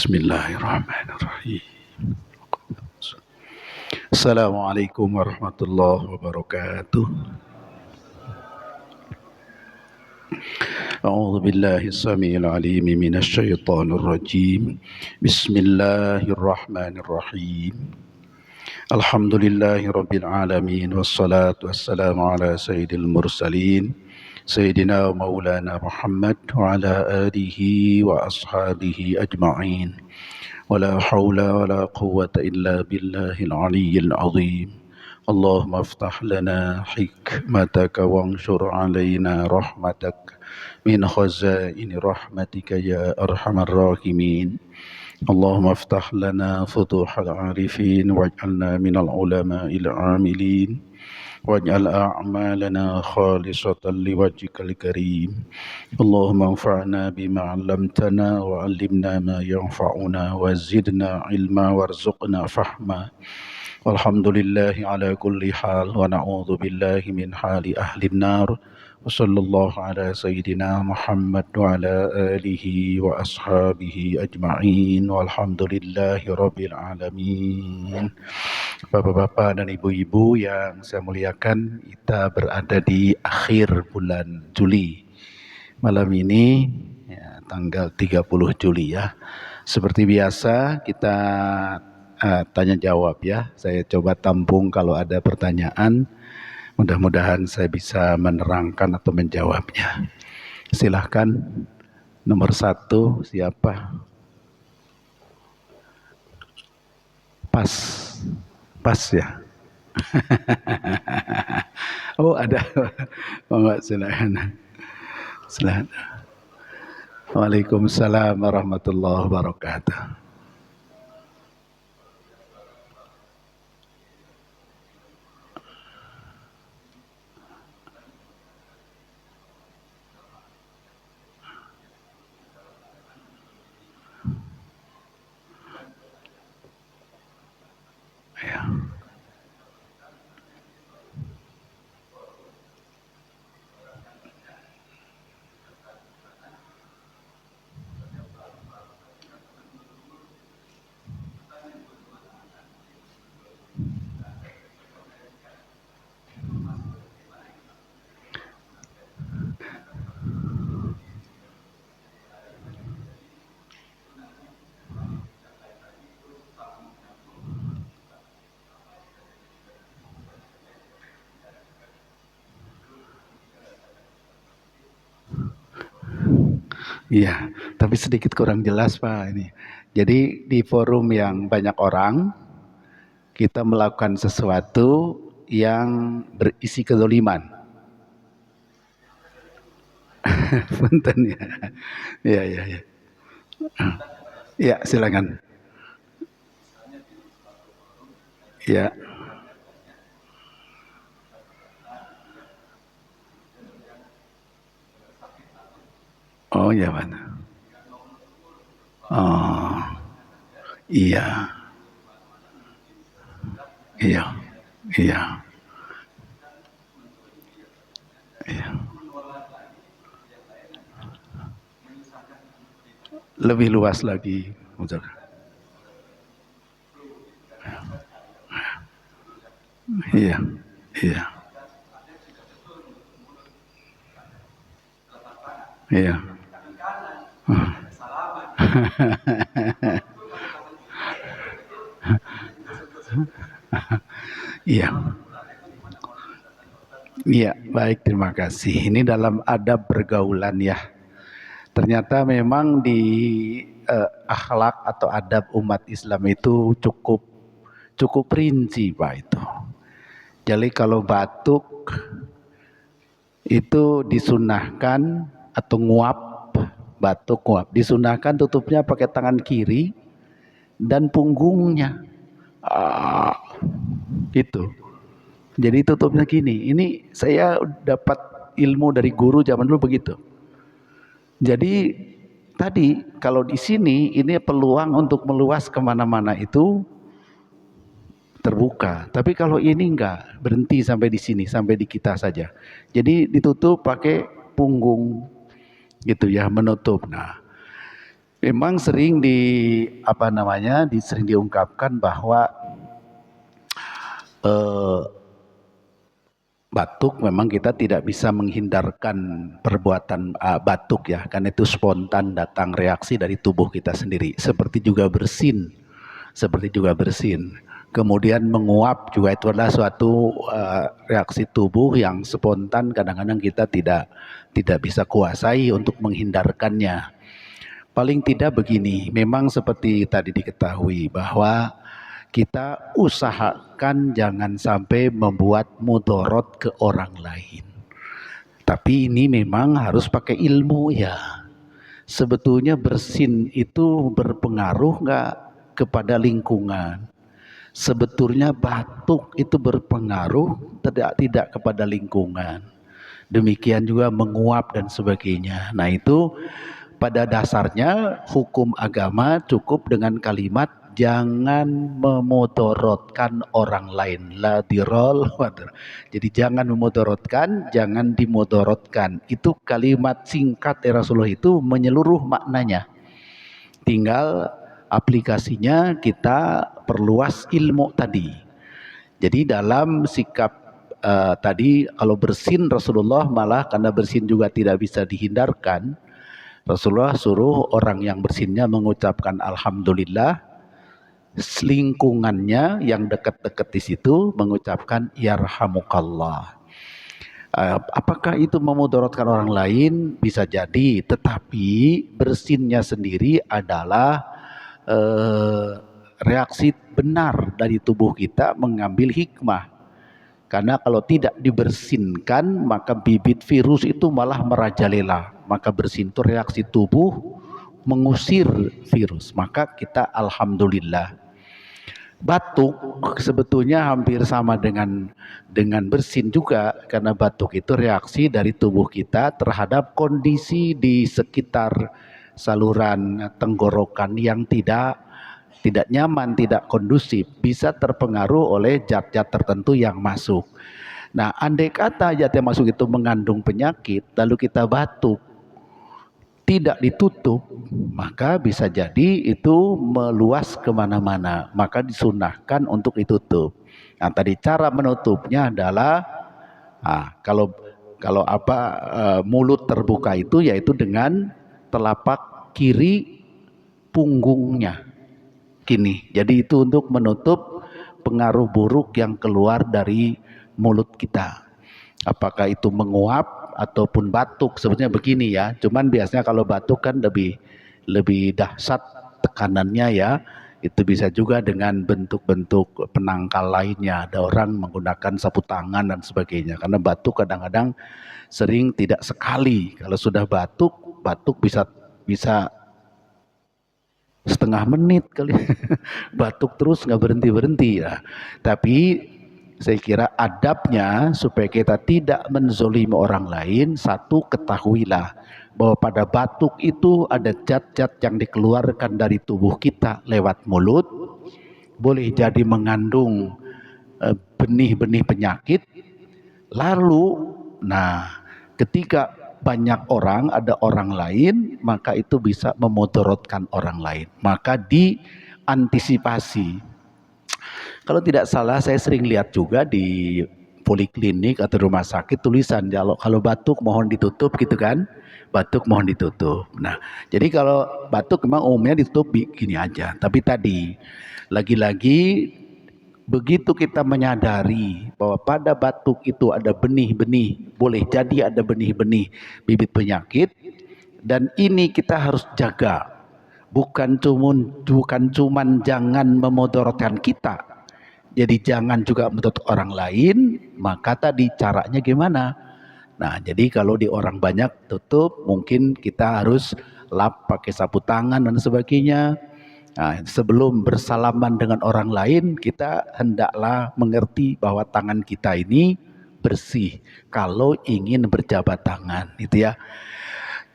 Bismillahirrahmanirrahim. Assalamualaikum warahmatullahi wabarakatuh. A'udzu billahi samiil 'aliim minasy syaithaanir rajiim. Bismillahirrahmanirrahim. Alhamdulillahi rabbil alamin wassalatu wassalamu ala sayyidil mursalin sayyidina maulana Muhammad wa ala alihi wa ashabihi ajma'in. ولا حول ولا قوة إلا بالله العلي العظيم. اللهم افتح لنا حكمتك وانشر علينا رحمتك من خزائن رحمتك يا أرحم الراحمين. اللهم افتح لنا فتوح العارفين واجعلنا من العلماء العاملين واجعل أعمالنا خالصة لوجهك الكريم. اللهم انفعنا بما علمتنا وعلمنا ما ينفعنا وزدنا علما وارزقنا فهما. والحمد لله على كل حال ونعوذ بالله من حال أهل النار. وصلى الله على سيدنا محمد وعلى آله وأصحابه أجمعين والحمد لله رب العالمين. Bapak-bapak dan ibu-ibu yang saya muliakan, kita berada di akhir bulan Juli. Malam ini ya, tanggal 30 Juli ya. Seperti biasa kita tanya jawab ya. Saya coba tampung kalau ada pertanyaan. Mudah-mudahan saya bisa menerangkan atau menjawabnya. Silahkan nomor 1 siapa? Pas ya. Oh ada. Monggo silakan. Silakan. Waalaikumsalam warahmatullahi wabarakatuh. Ya. Iya, tapi sedikit kurang jelas Pak ini. Jadi di forum yang banyak orang, kita melakukan sesuatu yang berisi kezaliman. Punten ya. Iya, iya, iya. Ya, silakan. Ya. Oh ya mana? Oh iya, iya, iya, iya. Lebih luas lagi, iya, iya, iya. Iya. Iya, baik, terima kasih. Ini dalam adab pergaulan ya. Ternyata memang di akhlak atau adab umat Islam itu cukup rinci Pak itu. Jadi kalau batuk itu disunahkan atau nguap, batuk nguap, disunahkan tutupnya pakai tangan kiri dan punggungnya. Gitu. Jadi tutupnya gini. Ini saya dapat ilmu dari guru zaman dulu begitu. Jadi tadi kalau di sini ini peluang untuk meluas kemana-mana itu terbuka. Tapi kalau ini enggak, berhenti sampai di sini, sampai di kita saja. Jadi ditutup pakai punggung gitu ya, menutup. Nah, Memang sering sering diungkapkan bahwa eh, batuk memang kita tidak bisa menghindarkan perbuatan batuk ya, karena itu spontan datang reaksi dari tubuh kita sendiri. Seperti juga bersin. Kemudian menguap juga itu adalah suatu reaksi tubuh yang spontan, kadang-kadang kita tidak bisa kuasai untuk menghindarkannya. Paling tidak begini, memang seperti tadi diketahui bahwa kita usahakan jangan sampai membuat mudorot ke orang lain. Tapi ini memang harus pakai ilmu ya. Sebetulnya bersin itu berpengaruh nggak kepada lingkungan? Sebetulnya batuk itu berpengaruh tidak kepada lingkungan. Demikian juga menguap dan sebagainya. Nah itu pada dasarnya hukum agama cukup dengan kalimat jangan memudorotkan orang lain. La dirol wadir. Jadi jangan memudorotkan, jangan dimudorotkan. Itu kalimat singkat Rasulullah itu menyeluruh maknanya. Tinggal aplikasinya kita perluas ilmu tadi. Jadi dalam sikap tadi kalau bersin Rasulullah malah karena bersin juga tidak bisa dihindarkan. Rasulullah suruh orang yang bersinnya mengucapkan alhamdulillah, lingkungannya yang dekat-dekat di situ mengucapkan yarhamukallah. Apakah itu memudaratkan orang lain? Bisa jadi, tetapi bersinnya sendiri adalah reaksi benar dari tubuh kita mengambil hikmah. Karena kalau tidak dibersinkan maka bibit virus itu malah merajalela. Maka bersin itu reaksi tubuh mengusir virus. Maka kita alhamdulillah. Batuk sebetulnya hampir sama dengan bersin juga, karena batuk itu reaksi dari tubuh kita terhadap kondisi di sekitar saluran tenggorokan yang tidak nyaman, tidak kondusif, bisa terpengaruh oleh zat-zat tertentu yang masuk. Nah, andai kata zat yang masuk itu mengandung penyakit, lalu kita batuk, tidak ditutup, maka bisa jadi itu meluas kemana-mana, maka disunahkan untuk ditutup. Nah, tadi cara menutupnya adalah, kalau mulut terbuka itu yaitu dengan telapak kiri punggungnya. Gini, jadi itu untuk menutup pengaruh buruk yang keluar dari mulut kita. Apakah itu menguap ataupun batuk, sebetulnya begini ya. Cuman biasanya kalau batuk kan lebih dahsyat tekanannya ya. Itu bisa juga dengan bentuk-bentuk penangkal lainnya. Ada orang menggunakan sapu tangan dan sebagainya. Karena batuk kadang-kadang sering tidak sekali. Kalau sudah batuk bisa setengah menit kali batuk terus nggak berhenti ya. Tapi saya kira adabnya supaya kita tidak menzolimi orang lain, satu, ketahuilah bahwa pada batuk itu ada zat-zat yang dikeluarkan dari tubuh kita lewat mulut, boleh jadi mengandung benih-benih penyakit. Lalu ketika banyak orang, ada orang lain, maka itu bisa memudaratkan orang lain. Maka diantisipasi. Kalau tidak salah, saya sering lihat juga di poliklinik atau rumah sakit tulisan kalau batuk mohon ditutup gitu kan. Batuk mohon ditutup. Nah, jadi kalau batuk memang umumnya ditutup gini aja. Tapi tadi lagi-lagi begitu kita menyadari bahwa pada batuk itu ada benih-benih, boleh jadi ada benih-benih bibit penyakit, dan ini kita harus jaga. Bukan cuman jangan memudaratkan kita, jadi jangan juga menutup orang lain. Maka tadi caranya gimana? Nah, jadi kalau di orang banyak tutup, mungkin kita harus lap pakai sapu tangan dan sebagainya. Nah, sebelum bersalaman dengan orang lain, kita hendaklah mengerti bahwa tangan kita ini bersih kalau ingin berjabat tangan, itu ya.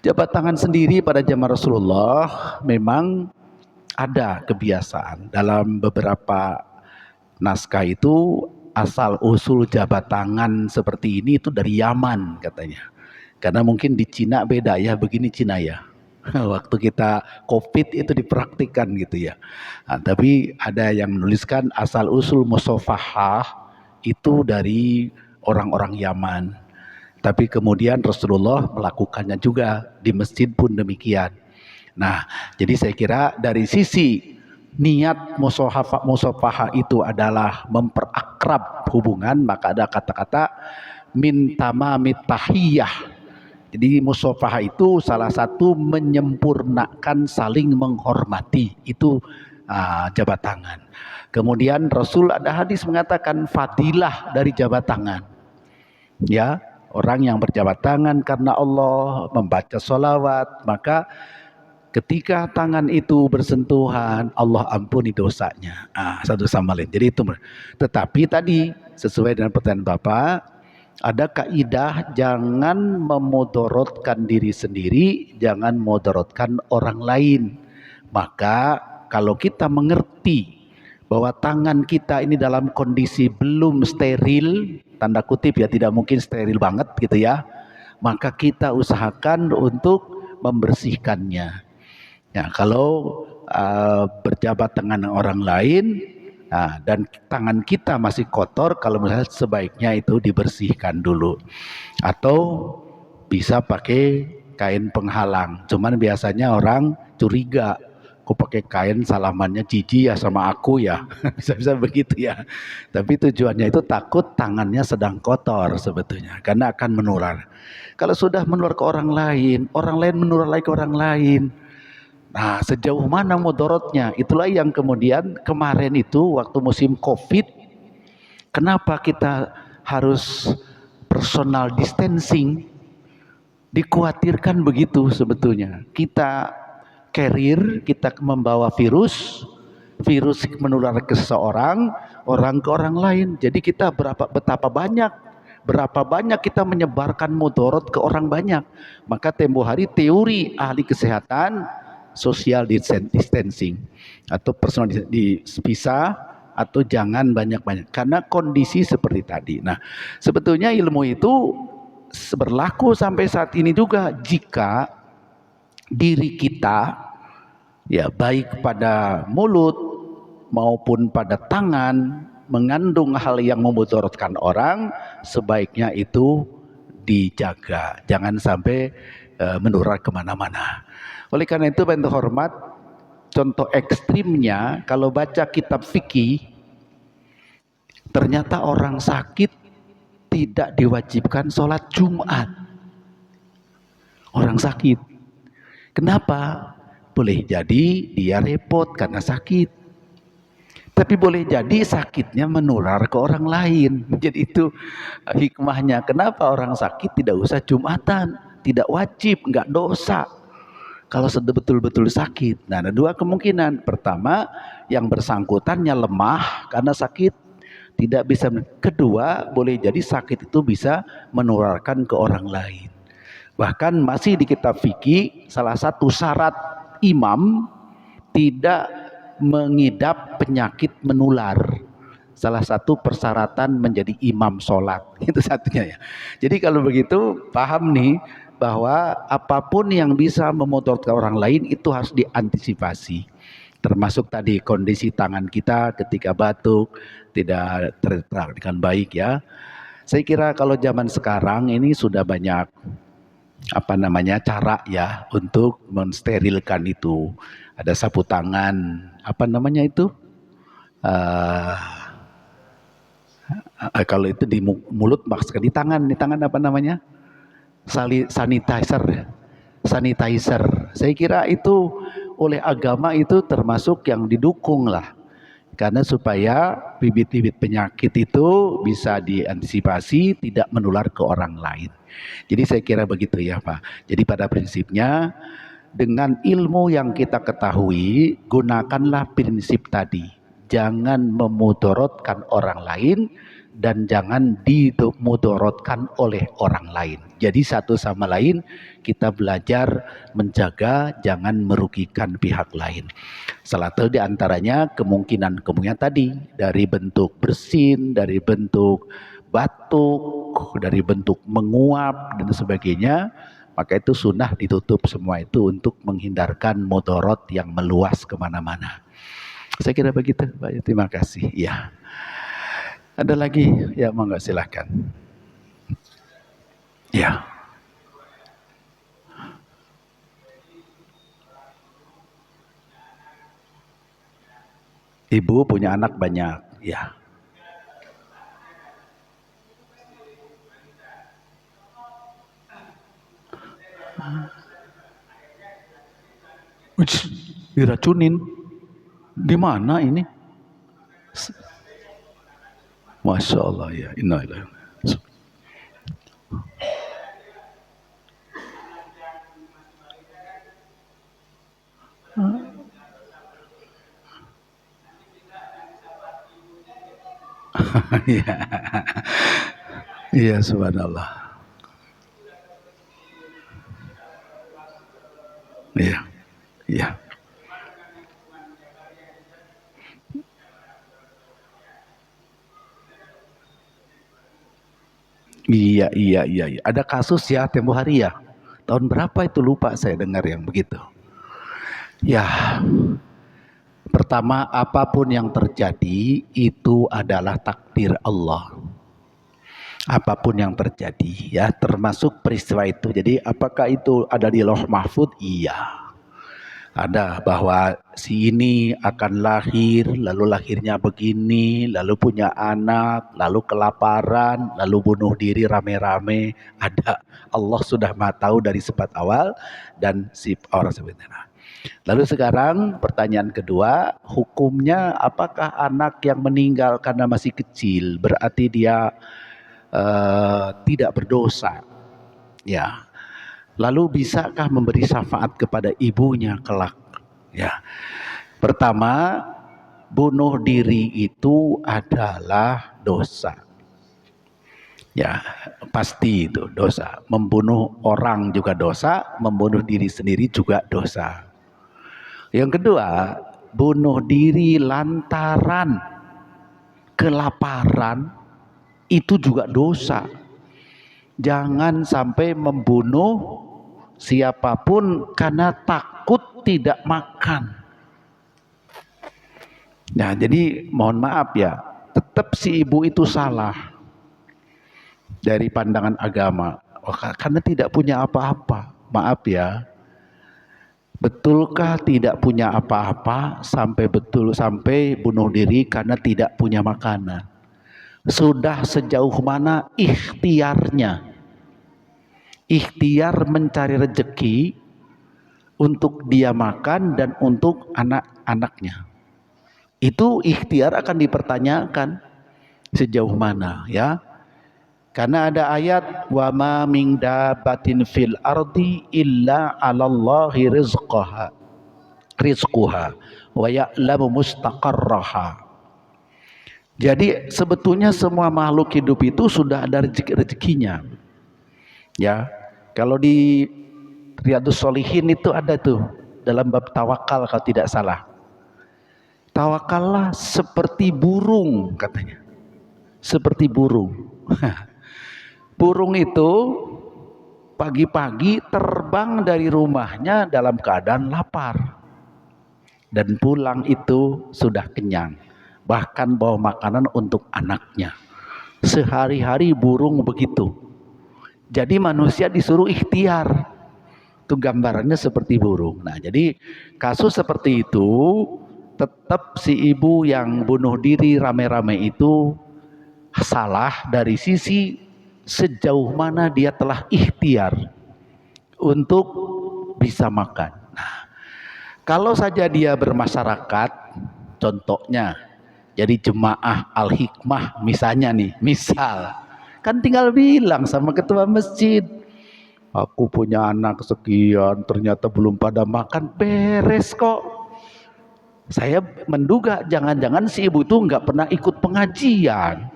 Jabat tangan sendiri pada zaman Rasulullah memang ada kebiasaan. Dalam beberapa naskah itu asal usul jabat tangan seperti ini itu dari Yaman katanya. Karena mungkin di Cina beda ya, begini Cina ya. Waktu kita COVID itu dipraktikkan gitu ya. Nah, tapi ada yang menuliskan asal usul musafahah itu dari orang-orang Yaman. Tapi kemudian Rasulullah melakukannya juga di masjid pun demikian. Nah, jadi saya kira dari sisi niat musafahah itu adalah memperakrab hubungan, maka ada kata-kata min tamamit tahiyah. Jadi musafahah itu salah satu menyempurnakan saling menghormati, itu jabat tangan. Kemudian Rasul ada hadis mengatakan fadilah dari jabat tangan. Ya, orang yang berjabat tangan karena Allah membaca sholawat, maka ketika tangan itu bersentuhan, Allah ampuni dosanya. Satu sama lain. Jadi itu. Tetapi tadi sesuai dengan pertanyaan Bapak, ada kaidah jangan memudorotkan diri sendiri, jangan memudorotkan orang lain. Maka kalau kita mengerti bahwa tangan kita ini dalam kondisi belum steril, tanda kutip ya, tidak mungkin steril banget gitu ya, maka kita usahakan untuk membersihkannya. Ya, kalau berjabat tangan orang lain dan tangan kita masih kotor, kalau misalnya sebaiknya itu dibersihkan dulu. Atau bisa pakai kain penghalang. Cuman biasanya orang curiga, kok pakai kain salamannya jijik ya sama aku ya. Bisa-bisa begitu ya. Tapi tujuannya itu takut tangannya sedang kotor sebetulnya, karena akan menular. Kalau sudah menular ke orang lain menular lagi ke orang lain. Nah, sejauh mana mudorotnya? Itulah yang kemudian kemarin itu waktu musim COVID, kenapa kita harus personal distancing? Dikhawatirkan begitu sebetulnya. Kita carrier, kita membawa virus menular ke seseorang, orang ke orang lain. Jadi kita betapa banyak kita menyebarkan mudorot ke orang banyak. Maka tempo hari teori ahli kesehatan social distancing atau personal dipisah atau jangan banyak-banyak karena kondisi seperti tadi. Nah, sebetulnya ilmu itu berlaku sampai saat ini juga jika diri kita ya baik pada mulut maupun pada tangan mengandung hal yang memudaratkan orang, sebaiknya itu dijaga, jangan sampai menular kemana-mana. Oleh karena itu, Pak hormat, contoh ekstrimnya kalau baca kitab fikih, ternyata orang sakit tidak diwajibkan sholat Jumat. Orang sakit. Kenapa? Boleh jadi dia repot karena sakit. Tapi boleh jadi sakitnya menular ke orang lain. Jadi itu hikmahnya. Kenapa orang sakit tidak usah Jumatan? Tidak wajib, enggak dosa. Kalau sudah betul-betul sakit. Nah, ada dua kemungkinan. Pertama, yang bersangkutannya lemah karena sakit, tidak bisa. Kedua, boleh jadi sakit itu bisa menularkan ke orang lain. Bahkan masih di kitab fikih, salah satu syarat imam tidak mengidap penyakit menular. Salah satu persyaratan menjadi imam sholat. Itu satunya ya. Jadi kalau begitu, paham nih, bahwa apapun yang bisa memudaratkan orang lain itu harus diantisipasi. Termasuk tadi kondisi tangan kita ketika batuk tidak tertera dengan baik ya. Saya kira kalau zaman sekarang ini sudah banyak cara ya untuk mensterilkan itu. Ada sapu tangan, kalau itu di mulut maksudnya di tangan sanitizer. Saya kira itu oleh agama itu termasuk yang didukung lah, karena supaya bibit-bibit penyakit itu bisa diantisipasi tidak menular ke orang lain. Jadi saya kira begitu ya Pak. Jadi pada prinsipnya dengan ilmu yang kita ketahui, gunakanlah prinsip tadi, jangan memudaratkan orang lain dan jangan dimudaratkan oleh orang lain. Jadi satu sama lain kita belajar menjaga, jangan merugikan pihak lain. Salah satu diantaranya kemungkinan tadi, dari bentuk bersin, dari bentuk batuk, dari bentuk menguap dan sebagainya, Maka itu sunnah ditutup semua itu untuk menghindarkan mudorot yang meluas kemana-mana. Saya kira begitu, Pak. Terima kasih. Ya. Ada lagi? Ya, monggo silahkan. Ya. Ibu punya anak banyak. Ya. Diracunin. Di mana ini? Masya Allah ya. Innalillahi. Iya. Iya, subhanallah. Iya. Iya. Iya, iya, iya, iya. Ada kasus ya tempo hari ya. Tahun berapa itu lupa saya dengar yang begitu. Ya, pertama apapun yang terjadi itu adalah takdir Allah. Apapun yang terjadi ya, termasuk peristiwa itu. Jadi apakah itu ada di Lauh Mahfuz? Iya. Ada bahwa si ini akan lahir, lalu lahirnya begini, lalu punya anak, lalu kelaparan, lalu bunuh diri rame-rame. Ada, Allah sudah maha tahu dari sebab awal dan si orang sebenarnya. Lalu sekarang pertanyaan kedua, hukumnya apakah anak yang meninggal karena masih kecil berarti dia tidak berdosa? Ya. Lalu bisakah memberi syafaat kepada ibunya kelak? Ya. Pertama, bunuh diri itu adalah dosa. Ya, pasti itu dosa. Membunuh orang juga dosa, membunuh diri sendiri juga dosa. Yang kedua, bunuh diri lantaran kelaparan itu juga dosa. Jangan sampai membunuh siapapun karena takut tidak makan. Nah, jadi mohon maaf ya, tetap si ibu itu salah dari pandangan agama. Karena tidak punya apa-apa. Maaf ya. Betulkah tidak punya apa-apa sampai bunuh diri karena tidak punya makanan? Sudah sejauh mana ikhtiarnya? Ikhtiar mencari rezeki untuk dia makan dan untuk anak-anaknya. Itu ikhtiar akan dipertanyakan sejauh mana ya. Karena ada ayat wa ma min dabatin fil ardi illa 'alallahi rizqaha wa ya'lamu mustaqarraha. Jadi sebetulnya semua makhluk hidup itu sudah ada rezekinya. Ya. Kalau di Riyadhus Shalihin itu ada tuh dalam bab tawakal kalau tidak salah. Tawakallah seperti burung katanya. Seperti burung. Burung itu pagi-pagi terbang dari rumahnya dalam keadaan lapar. Dan pulang itu sudah kenyang. Bahkan bawa makanan untuk anaknya. Sehari-hari burung begitu. Jadi manusia disuruh ikhtiar. Itu gambarannya seperti burung. Nah, jadi kasus seperti itu tetap si ibu yang bunuh diri rame-rame itu salah dari sisi sejauh mana dia telah ikhtiar untuk bisa makan. Nah, kalau saja dia bermasyarakat, contohnya jadi jemaah Al-Hikmah misalnya nih, misal kan tinggal bilang sama ketua masjid, aku punya anak sekian, ternyata belum pada makan, beres kok. Saya menduga jangan-jangan si ibu itu nggak pernah ikut pengajian,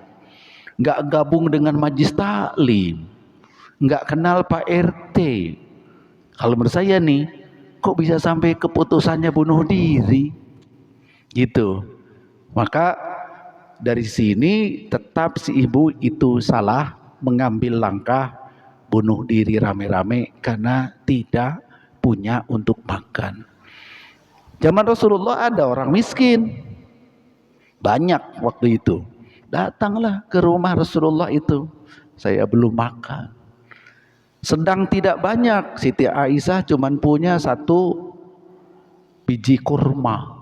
nggak gabung dengan majlis taklim, nggak kenal Pak RT. Kalau menurut saya nih, kok bisa sampai keputusannya bunuh diri? Gitu. Maka dari sini tetap si ibu itu salah mengambil langkah bunuh diri rame-rame karena tidak punya untuk makan. Zaman Rasulullah ada orang miskin, banyak waktu itu. Datanglah ke rumah Rasulullah itu, saya belum makan. Sedang tidak banyak, Siti Aisyah cuman punya 1 biji kurma.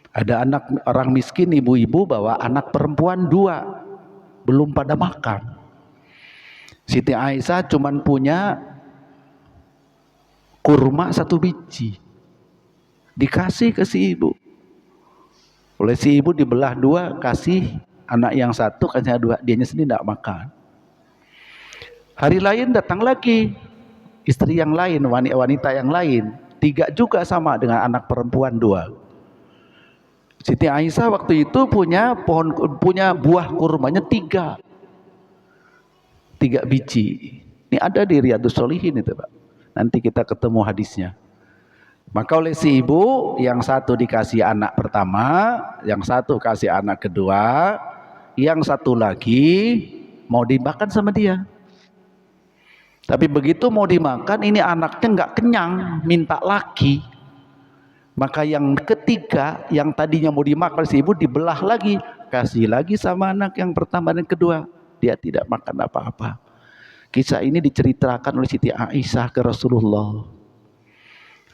Ada anak orang miskin, ibu-ibu bawa anak perempuan 2, belum pada makan. Siti Aisyah cuman punya kurma 1 biji, dikasih ke si ibu. Oleh si ibu dibelah 2, kasih anak yang 1, kasih 2, dianya sendiri tidak makan. Hari lain datang lagi istri yang lain, wanita yang lain, 3 juga sama dengan anak perempuan 2. Siti Aisyah waktu itu punya buah kurmanya 3 biji. Ini ada di Riyadhus Shalihin itu, Pak. Nanti kita ketemu hadisnya. Maka oleh si ibu, yang 1 dikasih anak pertama, yang 1 kasih anak kedua, yang 1 lagi mau dimakan sama dia. Tapi begitu mau dimakan, ini anaknya nggak kenyang, minta lagi. Maka yang ketiga, yang tadinya mau dimakan si ibu, dibelah lagi, kasih lagi sama anak yang pertama dan kedua. Dia tidak makan apa-apa. Kisah ini diceritakan oleh Siti Aisyah ke Rasulullah.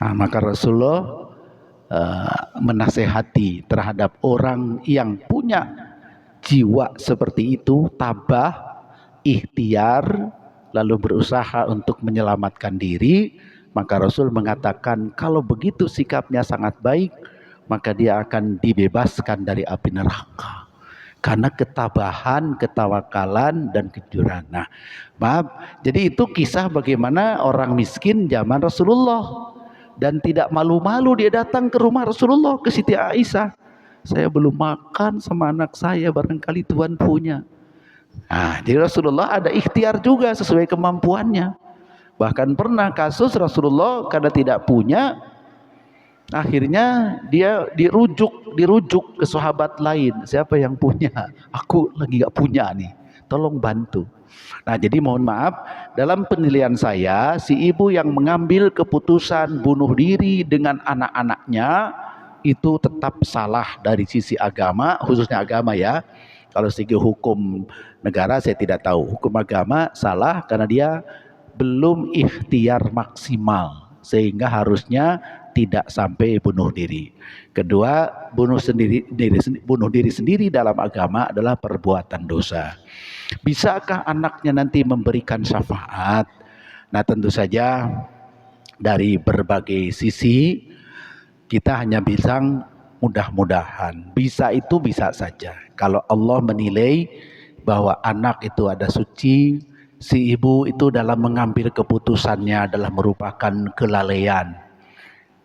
Nah, maka Rasulullah menasehati terhadap orang yang punya jiwa seperti itu, tabah, ikhtiar, lalu berusaha untuk menyelamatkan diri. Maka Rasul mengatakan kalau begitu sikapnya sangat baik, maka dia akan dibebaskan dari api neraka. Karena ketabahan, ketawakalan, dan kejujuran. Nah, maaf, jadi itu kisah bagaimana orang miskin zaman Rasulullah. Dan tidak malu-malu dia datang ke rumah Rasulullah, ke Siti Aisyah. Saya belum makan sama anak saya, barangkali Tuhan punya. Nah, jadi Rasulullah ada ikhtiar juga sesuai kemampuannya. Bahkan pernah kasus Rasulullah karena tidak punya, akhirnya dia dirujuk ke sahabat lain. Siapa yang punya? Aku lagi gak punya nih, tolong bantu. Nah, jadi mohon maaf, dalam penilaian saya, si ibu yang mengambil keputusan bunuh diri dengan anak-anaknya itu tetap salah dari sisi agama, khususnya agama ya. Kalau segi hukum negara saya tidak tahu. Hukum agama salah karena dia belum ikhtiar maksimal, sehingga harusnya tidak sampai bunuh diri. Kedua, bunuh diri sendiri dalam agama adalah perbuatan dosa. Bisakah anaknya nanti memberikan syafaat? Nah, tentu saja dari berbagai sisi kita hanya bilang mudah-mudahan. Bisa itu bisa saja. Kalau Allah menilai bahwa anak itu ada suci, si ibu itu dalam mengambil keputusannya adalah merupakan kelalaian,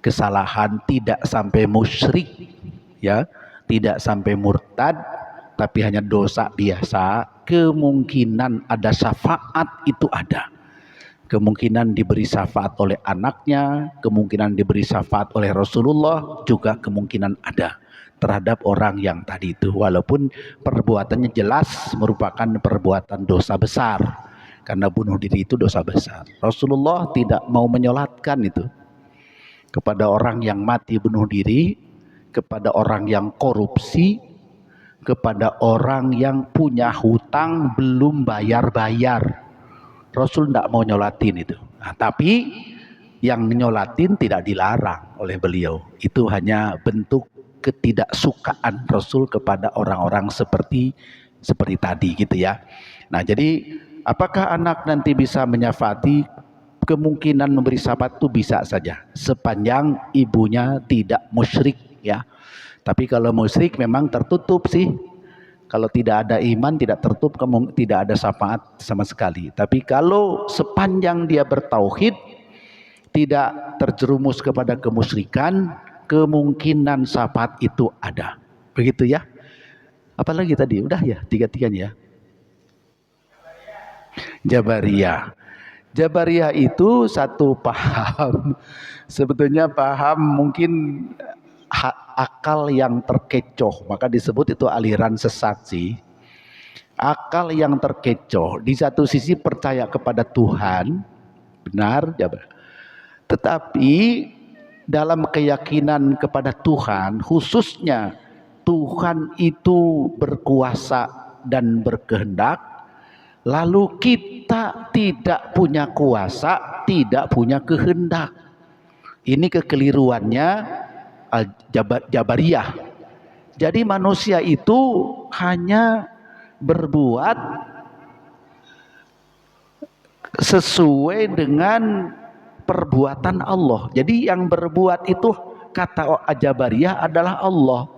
kesalahan, tidak sampai musyrik, ya, tidak sampai murtad, tapi hanya dosa biasa. Kemungkinan ada syafaat itu ada. Kemungkinan diberi syafaat oleh anaknya, kemungkinan diberi syafaat oleh Rasulullah, juga kemungkinan ada terhadap orang yang tadi itu. Walaupun perbuatannya jelas merupakan perbuatan dosa besar. Karena bunuh diri itu dosa besar. Rasulullah tidak mau menyolatkan itu kepada orang yang mati bunuh diri, kepada orang yang korupsi, kepada orang yang punya hutang belum bayar-bayar. Rasul tidak mau nyolatin itu. Nah, tapi yang nyolatin tidak dilarang oleh beliau. Itu hanya bentuk ketidaksukaan Rasul kepada orang-orang seperti tadi gitu ya. Nah, jadi apakah anak nanti bisa menyafaati? Kemungkinan memberi syafaat itu bisa saja sepanjang ibunya tidak musyrik ya. Tapi kalau musyrik memang tertutup sih. Kalau tidak ada iman tidak tertutup, tidak ada syafaat sama sekali. Tapi kalau sepanjang dia bertauhid, tidak terjerumus kepada kemusyrikan, kemungkinan syafaat itu ada. Begitu ya. Apalagi tadi? Udah ya, tiga-tiganya ya. Jabariyah. Jabariyah itu satu paham. Sebetulnya paham mungkin akal yang terkecoh, maka disebut itu aliran sesat sih. akal yang terkecoh. Di satu sisi percaya kepada Tuhan, benar, tetapi dalam keyakinan kepada Tuhan, khususnya Tuhan itu berkuasa dan berkehendak, lalu kita tidak punya kuasa, tidak punya kehendak. Ini kekeliruannya Jabariyah. Jadi manusia itu hanya berbuat sesuai dengan perbuatan Allah. Jadi yang berbuat itu kata Jabariyah adalah Allah.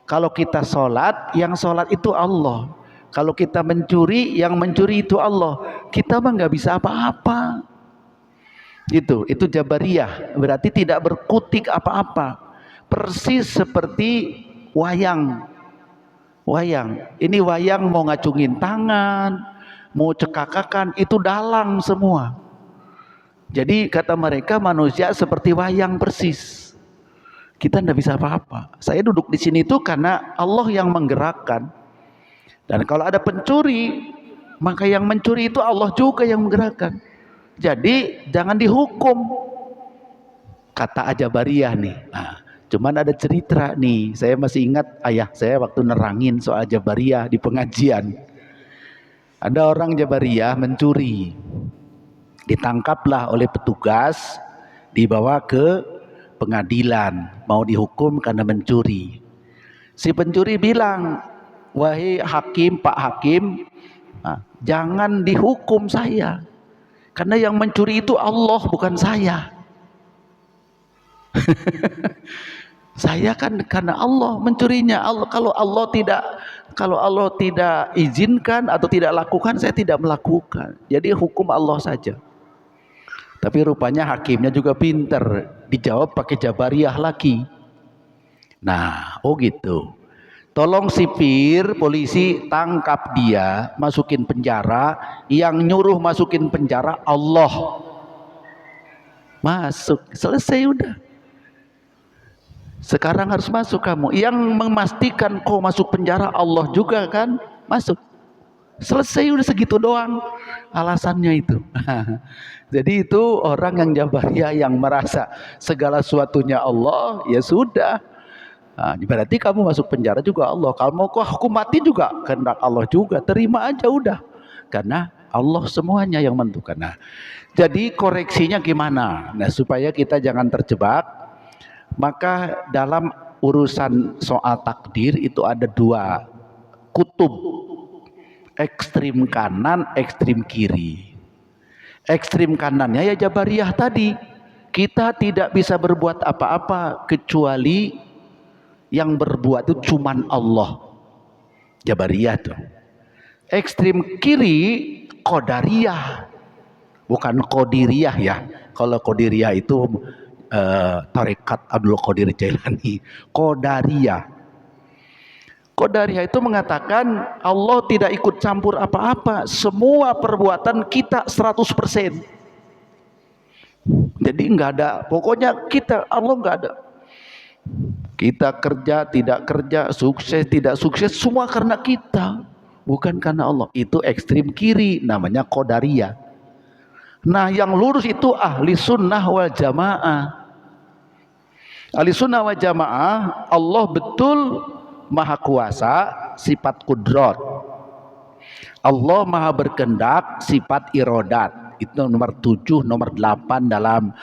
Kalau kita sholat, yang sholat itu Allah. Kalau kita mencuri, yang mencuri itu Allah. Kita mah nggak bisa apa-apa. Itu Jabariyah. Berarti tidak berkutik apa-apa. Persis seperti wayang. Ini wayang mau ngacungin tangan, mau cekakakan, itu dalang semua. Jadi kata mereka manusia seperti wayang persis. Kita tidak bisa apa-apa. Saya duduk di sini itu karena Allah yang menggerakkan. Dan kalau ada pencuri, maka yang mencuri itu Allah juga yang menggerakkan. Jadi jangan dihukum. Kata Jabariyah nih. Nah, cuman ada cerita nih. Saya masih ingat ayah saya waktu nerangin soal Jabariyah di pengajian. Ada orang Jabariyah mencuri. Ditangkaplah oleh petugas, dibawa ke pengadilan, mau dihukum karena mencuri. Si pencuri bilang, wahai hakim, Pak Hakim, jangan dihukum saya, karena yang mencuri itu Allah, bukan saya. Saya kan karena Allah mencurinya. Kalau Allah tidak izinkan atau tidak lakukan, saya tidak melakukan. Jadi hukum Allah saja. Tapi rupanya hakimnya juga pinter, dijawab pakai Jabariyah lagi. Nah, gitu. Tolong sipir, polisi tangkap dia, masukin penjara. Yang nyuruh masukin penjara Allah. Masuk, selesai udah. Sekarang harus masuk kamu. Yang memastikan kau masuk penjara Allah juga kan, masuk. Selesai udah, segitu doang alasannya itu. Jadi itu orang yang Jabariyah yang merasa segala sesuatunya Allah, ya sudah. Nah, berarti kamu masuk penjara juga Allah. Kalau mau kau hukum mati juga kehendak Allah juga. Terima aja udah. Karena Allah semuanya yang menentukan. Nah, jadi koreksinya gimana? Nah, supaya kita jangan terjebak. Maka dalam urusan soal takdir itu ada dua kutub. Ekstrim kanan, ekstrim kiri. Ekstrim kanannya ya Jabariyah tadi. Kita tidak bisa berbuat apa-apa kecuali yang berbuat itu cuman Allah. Jabariyah tuh. Ekstrim kiri Qadariyah. Bukan Qadiriyah ya. Kalau Qadiriyah itu tarekat Abdul Qadir Jailani. Qadariyah. Qadariyah itu mengatakan Allah tidak ikut campur apa-apa. Semua perbuatan kita 100%. Jadi enggak ada, pokoknya kita, Allah enggak ada. Kita kerja, tidak kerja, sukses, tidak sukses, semua karena kita, bukan karena Allah. Itu ekstrim kiri, namanya Qadariyah. Nah, yang lurus itu ahli sunnah wal jamaah. Ahli sunnah wal jamaah, Allah betul Maha kuasa, sifat kudrat. Allah maha berkehendak, sifat irodat. Itu nomor 7, nomor 8 dalam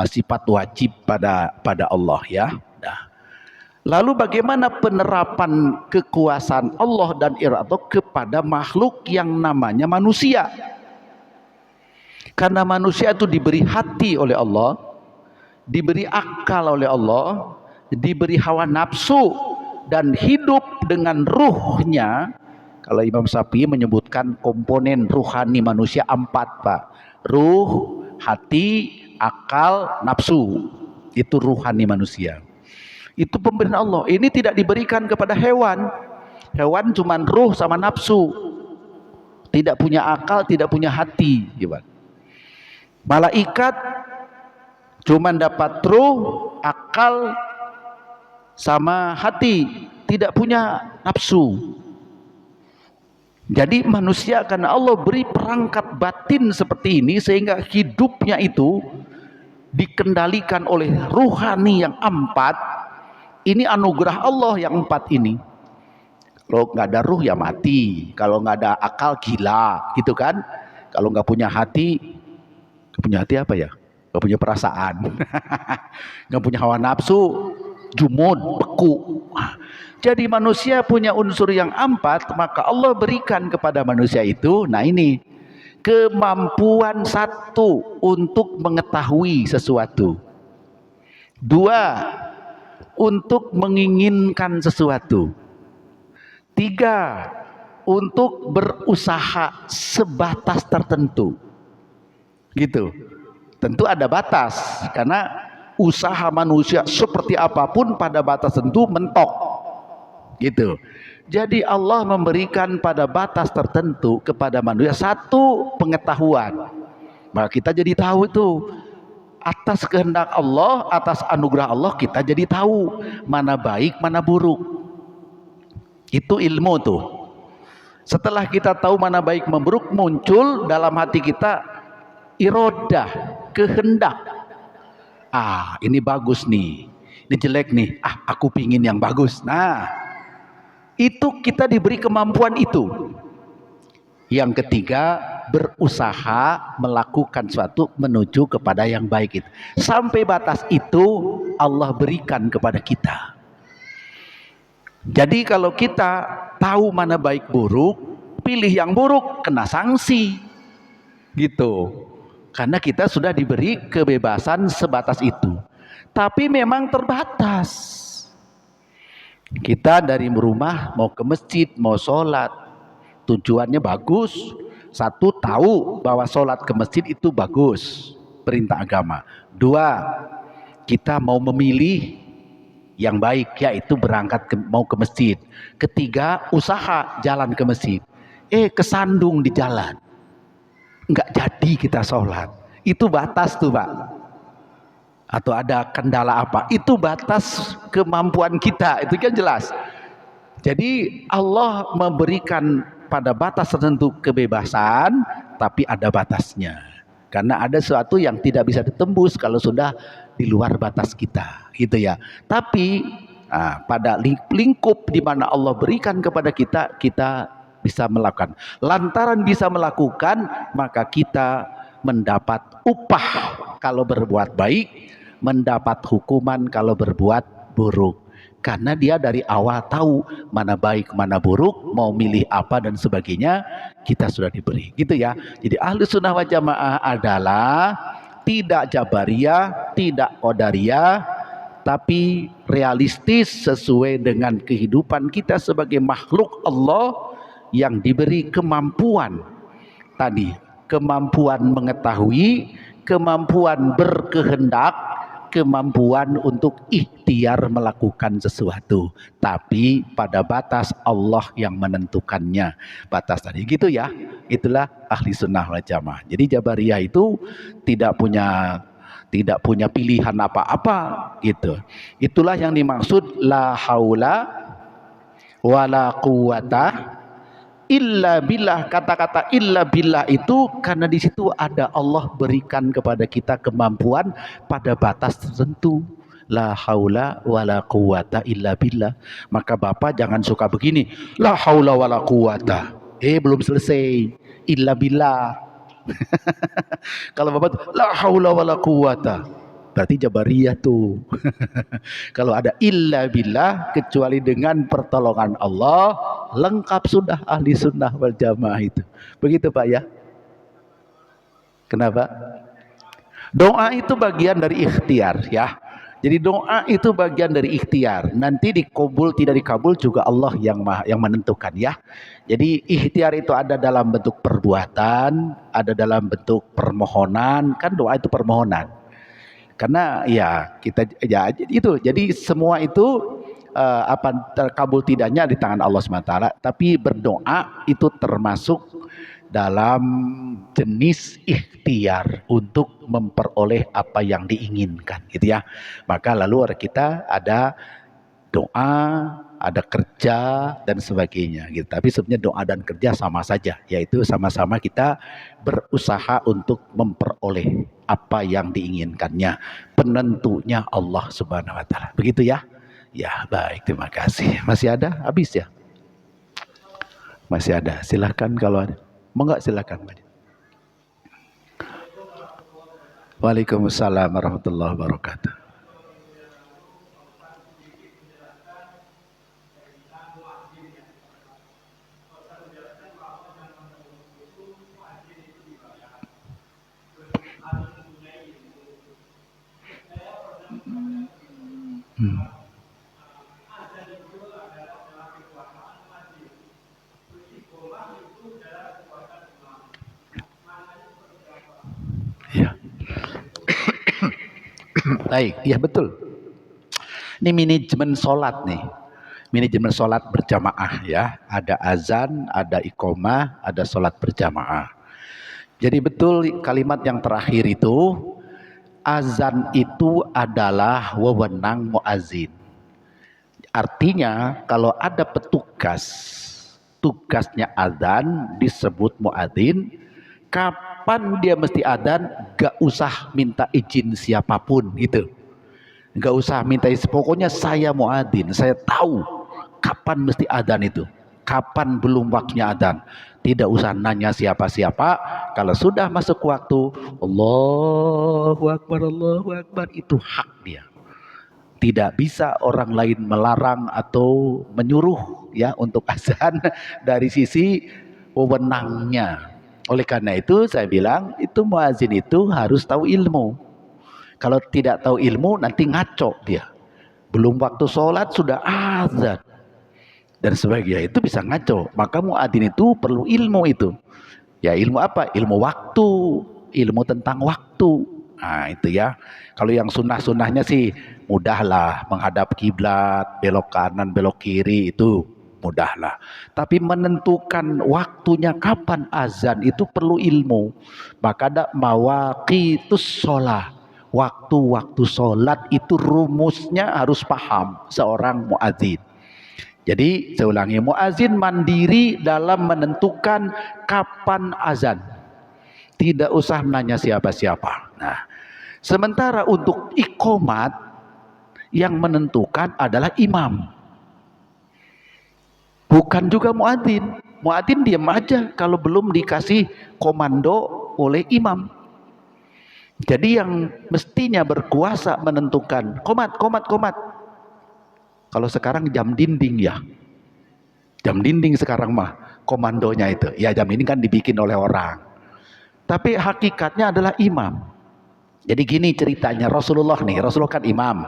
sifat wajib pada Allah ya. Nah, lalu bagaimana penerapan kekuasaan Allah dan iradah kepada makhluk yang namanya manusia? Karena manusia itu diberi hati oleh Allah, diberi akal oleh Allah, diberi hawa nafsu, dan hidup dengan ruhnya. Kalau Imam Syafi'i menyebutkan komponen ruhani manusia 4, Pak. Ruh, hati, akal, nafsu. Itu ruhani manusia. Itu pemberian Allah. Ini tidak diberikan kepada hewan. Hewan cuma ruh sama nafsu. Tidak punya akal, tidak punya hati. Malaikat cuma dapat ruh, akal, sama hati, tidak punya nafsu. Jadi manusia karena Allah beri perangkat batin seperti ini sehingga hidupnya itu dikendalikan oleh ruhani yang empat. Ini anugerah Allah yang empat ini. Kalau nggak ada ruh ya mati, kalau nggak ada akal gila, gitu kan? Kalau nggak punya hati apa ya? Nggak punya perasaan, nggak punya hawa nafsu, jumud, beku. Jadi manusia punya unsur yang empat, maka Allah berikan kepada manusia itu, nah ini, kemampuan satu untuk mengetahui sesuatu. Dua, untuk menginginkan sesuatu. Tiga, untuk berusaha sebatas tertentu. Gitu. Tentu ada batas, karena usaha manusia seperti apapun pada batas tertentu mentok. Gitu. Jadi Allah memberikan pada batas tertentu kepada manusia satu pengetahuan. Maka kita jadi tahu itu atas kehendak Allah, atas anugerah Allah kita jadi tahu mana baik, mana buruk. Itu ilmu tuh. Setelah kita tahu mana baik, mana buruk, muncul dalam hati kita irodah, kehendak. Ah, ini bagus nih. Ini jelek nih. Ah, aku pingin yang bagus. Nah, itu kita diberi kemampuan itu. Yang ketiga, berusaha melakukan suatu menuju kepada yang baik itu. Sampai batas itu Allah berikan kepada kita. Jadi kalau kita tahu mana baik buruk, pilih yang buruk, kena sanksi. Gitu. Karena kita sudah diberi kebebasan sebatas itu. Tapi memang terbatas. Kita dari rumah mau ke masjid, mau sholat, tujuannya bagus. Satu, tahu bahwa sholat ke masjid itu bagus, perintah agama. Dua, kita mau memilih yang baik, yaitu berangkat mau ke masjid. Ketiga, usaha jalan ke masjid. Kesandung di jalan, nggak jadi kita sholat. Itu batas tuh Pak. Atau ada kendala apa, itu batas kemampuan kita, itu kan jelas. Jadi Allah memberikan pada batas tertentu kebebasan, tapi ada batasnya. Karena ada sesuatu yang tidak bisa ditembus kalau sudah di luar batas kita, gitu ya. Tapi pada lingkup di mana Allah berikan kepada kita, kita bisa melakukan. Lantaran bisa melakukan, maka kita mendapat upah kalau berbuat baik, mendapat hukuman kalau berbuat buruk. Karena dia dari awal tahu mana baik, mana buruk, mau milih apa dan sebagainya, kita sudah diberi. Gitu ya. Jadi Ahlus Sunnah wal Jamaah adalah tidak Jabariyah, tidak Qadariyah, tapi realistis sesuai dengan kehidupan kita sebagai makhluk Allah yang diberi kemampuan tadi, kemampuan mengetahui, kemampuan berkehendak, kemampuan untuk ikhtiar melakukan sesuatu, tapi pada batas Allah yang menentukannya. Batas tadi gitu ya. Itulah ahli sunnah wal jamaah. Jadi Jabariyah itu tidak punya pilihan apa-apa gitu. Itulah yang dimaksud la haula wala quwata illa billah. Kata-kata illa billah itu karena di situ ada Allah berikan kepada kita kemampuan pada batas tertentu. La haula wala quwata illa billah. Maka Bapak jangan suka begini, la haula wala quwata. Belum selesai. Illa billah. Kalau Bapak la haula wala quwata, berarti Jabariyah tuh. Kalau ada illa billah, kecuali dengan pertolongan Allah, lengkap sudah ahli sunnah wal jamaah itu. Begitu Pak ya. Kenapa? Doa itu bagian dari ikhtiar ya. Jadi doa itu bagian dari ikhtiar. Nanti dikabul tidak dikabul juga Allah yang menentukan ya. Jadi ikhtiar itu ada dalam bentuk perbuatan, ada dalam bentuk permohonan. Kan doa itu permohonan. Karena ya kita ya itu. Jadi semua itu terkabul tidaknya di tangan Allah SWT. Tapi berdoa itu termasuk dalam jenis ikhtiar untuk memperoleh apa yang diinginkan, gitu ya. Maka lalu kita ada doa, ada kerja dan sebagainya gitu. Tapi sebenarnya doa dan kerja sama saja, yaitu sama-sama kita berusaha untuk memperoleh apa yang diinginkannya. Penentunya Allah Subhanahu wa taala. Begitu ya? Ya, baik, terima kasih. Masih ada? Habis ya? Masih ada. Silahkan kalau ada. Mau nggak silahkan. Waalaikumsalam warahmatullahi wabarakatuh. Hmm. Ya. Baik, ya betul. Ini manajemen sholat nih. Manajemen sholat berjamaah ya. Ada azan, ada iqomah, ada sholat berjamaah. Jadi betul kalimat yang terakhir itu, azan itu adalah wewenang muazin. Artinya kalau ada petugas, tugasnya azan disebut muadzin. Kapan dia mesti adzan? Gak usah minta izin siapapun gitu. Gak usah minta izin. Pokoknya saya muadzin, saya tahu kapan mesti adzan itu. Kapan belum waktunya adzan. Tidak usah nanya siapa-siapa. Kalau sudah masuk waktu, Allahu Akbar, itu hak dia. Tidak bisa orang lain melarang atau menyuruh ya untuk azan dari sisi wewenangnya. Oleh karena itu saya bilang itu muazin itu harus tahu ilmu. Kalau tidak tahu ilmu nanti ngaco dia. Belum waktu sholat sudah azan dan sebagainya, itu bisa ngaco. Maka muadzin itu perlu ilmu itu. Ya ilmu apa? Ilmu waktu, ilmu tentang waktu. Nah itu ya. Kalau yang sunnah-sunnahnya sih mudahlah, menghadap kiblat, belok kanan, belok kiri itu mudahlah. Tapi menentukan waktunya kapan azan itu perlu ilmu. Maka ada mawaqitus sholat. Waktu-waktu sholat itu rumusnya harus paham seorang muadzin. Jadi saya ulangi, muazin mandiri dalam menentukan kapan azan. Tidak usah nanya siapa-siapa. Nah, sementara untuk iqomat yang menentukan adalah imam. Bukan juga muadzin. Muadzin diam aja kalau belum dikasih komando oleh imam. Jadi yang mestinya berkuasa menentukan komat. Kalau sekarang jam dinding ya. Jam dinding sekarang mah komandonya itu. Ya jam ini kan dibikin oleh orang. Tapi hakikatnya adalah imam. Jadi gini ceritanya, Rasulullah kan imam.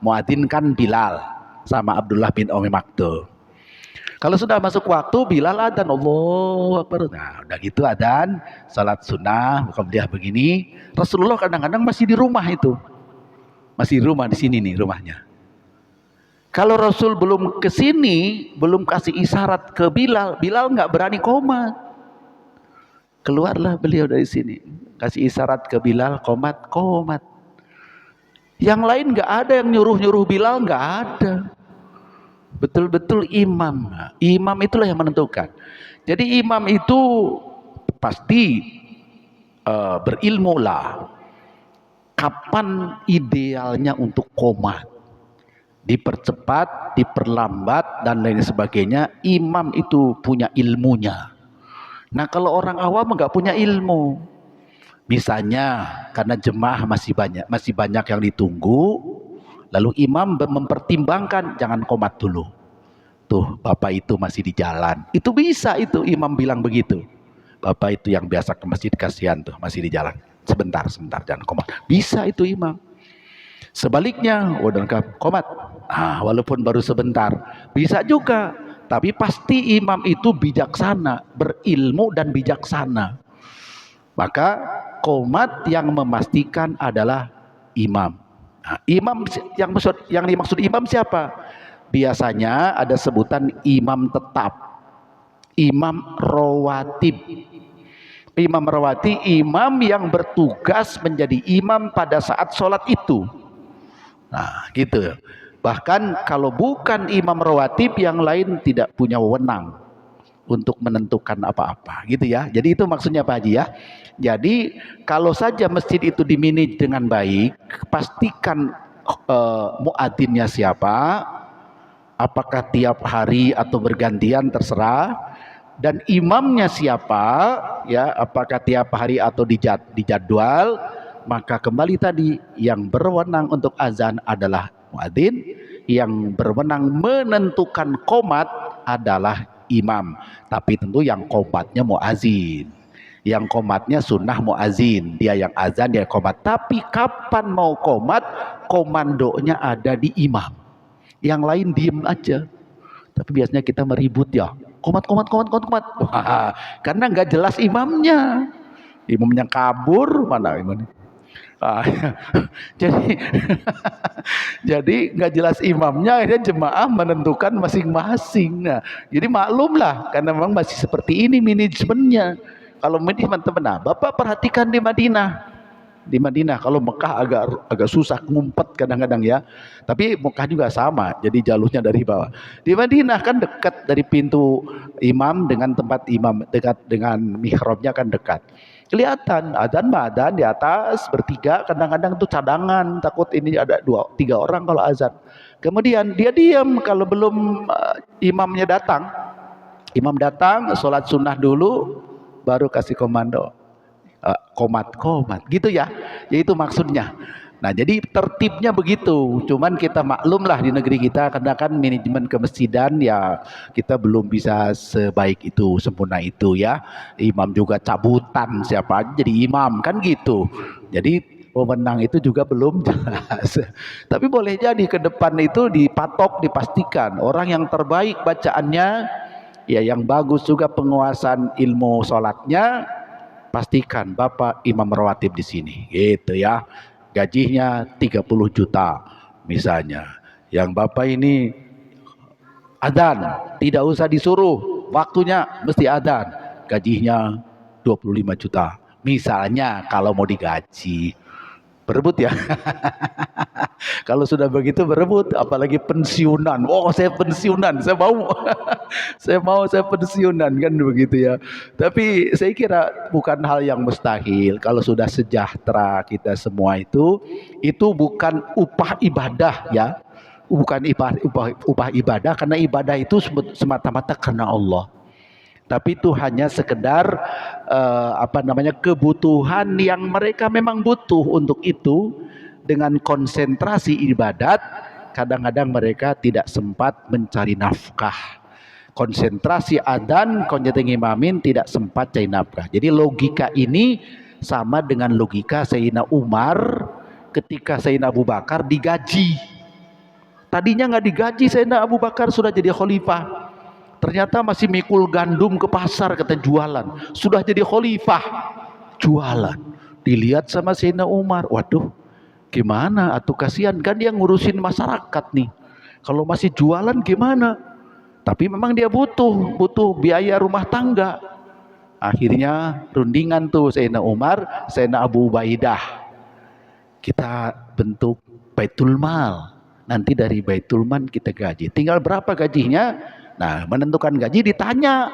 Muadzin kan Bilal sama Abdullah bin Umi Maktum. Kalau sudah masuk waktu Bilal adzan, Allahu Akbar. Nah, udah gitu adzan, salat sunnah, kemudian begini. Rasulullah kadang-kadang masih di rumah itu. Masih di rumah di sini nih rumahnya. Kalau Rasul belum ke sini, belum kasih isyarat ke Bilal, Bilal nggak berani komat. Keluarlah beliau dari sini, kasih isyarat ke Bilal, komat. Yang lain nggak ada yang nyuruh Bilal, nggak ada. Betul-betul imam. Imam itulah yang menentukan. Jadi imam itu pasti berilmu lah. Kapan idealnya untuk komat? Dipercepat, diperlambat dan lain sebagainya. Imam itu punya ilmunya. Nah kalau orang awam nggak punya ilmu, misalnya karena jemaah masih banyak yang ditunggu, lalu imam mempertimbangkan jangan komat dulu. Tuh bapak itu masih di jalan. Itu bisa itu imam bilang begitu. Bapak itu yang biasa ke masjid kasihan tuh masih di jalan. Sebentar jangan komat. Bisa itu imam. Sebaliknya, udah komat. Walaupun baru sebentar, bisa juga. Tapi pasti imam itu bijaksana, berilmu dan bijaksana. Maka komat yang memastikan adalah imam. Imam yang dimaksud imam siapa? Biasanya ada sebutan imam tetap, imam rawatib. Imam rawatib, imam yang bertugas menjadi imam pada saat sholat itu. Nah gitu. Bahkan kalau bukan imam rawatib, yang lain tidak punya wewenang untuk menentukan apa-apa, gitu ya. Jadi itu maksudnya Pak Haji ya. Jadi kalau saja masjid itu dimanage dengan baik, pastikan muadzinnya siapa, apakah tiap hari atau bergantian terserah, dan imamnya siapa, ya, apakah tiap hari atau dijadwal. Maka kembali tadi, yang berwenang untuk azan adalah muadzin, yang berwenang menentukan qomat adalah imam. Tapi tentu yang qomatnya muadzin, yang qomatnya sunnah muadzin, dia yang azan dia qomat. Tapi kapan mau qomat, komandonya ada di imam, yang lain diem aja. Tapi biasanya kita meribut ya, komat komat komat komat komat. Wah, karena nggak jelas imamnya, imamnya kabur, mana imamnya. Jadi jadi nggak jelas imamnya, akhirnya jemaah menentukan masing-masing. Nah, jadi maklumlah, karena memang masih seperti ini manajemennya. Kalau manajemen teman, nah, Bapak perhatikan di Madinah. Di Madinah, kalau Mekah agak susah ngumpet kadang-kadang ya. Tapi Mekah juga sama, jadi jalurnya dari bawah. Di Madinah kan dekat dari pintu imam dengan tempat imam, dekat dengan mihrabnya kan dekat. Kelihatan adzan adzan di atas bertiga, kadang-kadang tuh cadangan, takut ini ada 2-3 orang kalau azan. Kemudian dia diam kalau belum imamnya datang. Imam datang, sholat sunnah dulu, baru kasih komando. Komat gitu ya. Ya itu maksudnya. Nah, jadi tertibnya begitu. Cuman kita maklumlah di negeri kita, karena kan manajemen kemasjidan ya kita belum bisa sebaik itu, sempurna itu ya. Imam juga cabutan, siapa aja jadi imam kan gitu. Jadi pemenang itu juga belum jelas. Tapi boleh jadi ke depan itu dipatok, dipastikan orang yang terbaik bacaannya, ya yang bagus juga penguasaan ilmu sholatnya, pastikan Bapak imam rawatib di sini, gitu ya. Gajinya 30 juta misalnya. Yang Bapak ini adzan, tidak usah disuruh, waktunya mesti adzan. Gajinya 25 juta. Misalnya kalau mau digaji. Berebut ya. Kalau sudah begitu berebut, apalagi pensiunan. Oh, saya pensiunan, saya mau. saya pensiunan kan begitu ya. Tapi saya kira bukan hal yang mustahil. Kalau sudah sejahtera kita semua itu bukan upah ibadah ya. Bukan upah ibadah, karena ibadah itu semata-mata karena Allah. Tapi itu hanya sekedar kebutuhan yang mereka memang butuh untuk itu. Dengan konsentrasi ibadat, kadang-kadang mereka tidak sempat mencari nafkah. Konsentrasi adzan, konjatan imamin, tidak sempat cari nafkah. Jadi logika ini sama dengan logika Sayyidina Umar ketika Sayyidina Abu Bakar digaji. Tadinya nggak digaji, Sayyidina Abu Bakar sudah jadi khalifah. Ternyata masih mikul gandum ke pasar, kata jualan. Sudah jadi khalifah, jualan. Dilihat sama Sayyidina Umar, waduh, gimana? Atuh kasihan kan dia ngurusin masyarakat nih. Kalau masih jualan gimana? Tapi memang dia butuh biaya rumah tangga. Akhirnya rundingan tuh Sayyidina Umar, Sayyidina Abu Ubaidah. Kita bentuk Baitul Mal. Nanti dari Baitul Mal kita gaji. Tinggal berapa gajinya? Nah, menentukan gaji ditanya.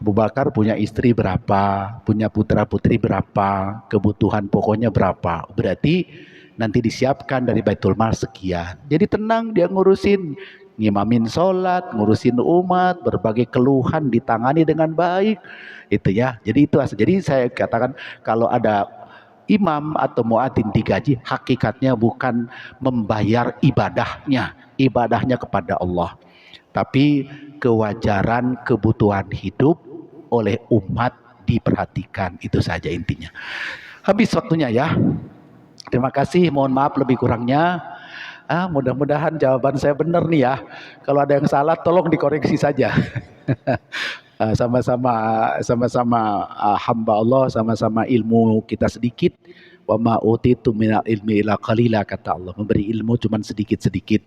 Abu Bakar punya istri berapa, punya putra-putri berapa, kebutuhan pokoknya berapa. Berarti nanti disiapkan dari Baitul Mal sekian. Jadi tenang, dia ngurusin, ngimamin sholat, ngurusin umat, berbagai keluhan ditangani dengan baik. Itu ya. Jadi itu. Jadi saya katakan kalau ada imam atau muadzin digaji, hakikatnya bukan membayar ibadahnya kepada Allah, tapi kewajaran kebutuhan hidup oleh umat diperhatikan. Itu saja intinya. Habis waktunya ya. Terima kasih, mohon maaf lebih kurangnya. Mudah-mudahan jawaban saya benar nih ya. Kalau ada yang salah tolong dikoreksi saja. Sama-sama hamba Allah, sama-sama ilmu kita sedikit. Wa ma utitu minal ilmi ila qalila, kata Allah. Memberi ilmu cuman sedikit-sedikit.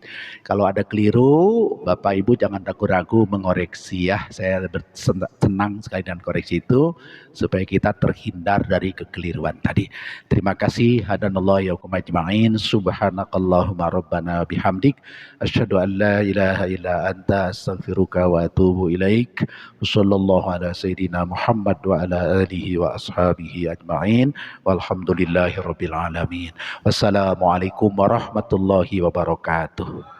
Kalau ada keliru, Bapak Ibu jangan ragu-ragu mengoreksi ya. Saya senang sekali dengan koreksi itu supaya kita terhindar dari kekeliruan tadi. Terima kasih. Hadanallahu yakum ajma'in. Subhanakallahumma rabbana bihamdik asyhadu an la ilaha illa anta astaghfiruka wa atubu ilaik. Wassallallahu ala sayyidina Muhammad wa ala alihi wa ashabihi ajma'in. Walhamdulillahirabbil alamin. Wassalamualaikum warahmatullahi wabarakatuh.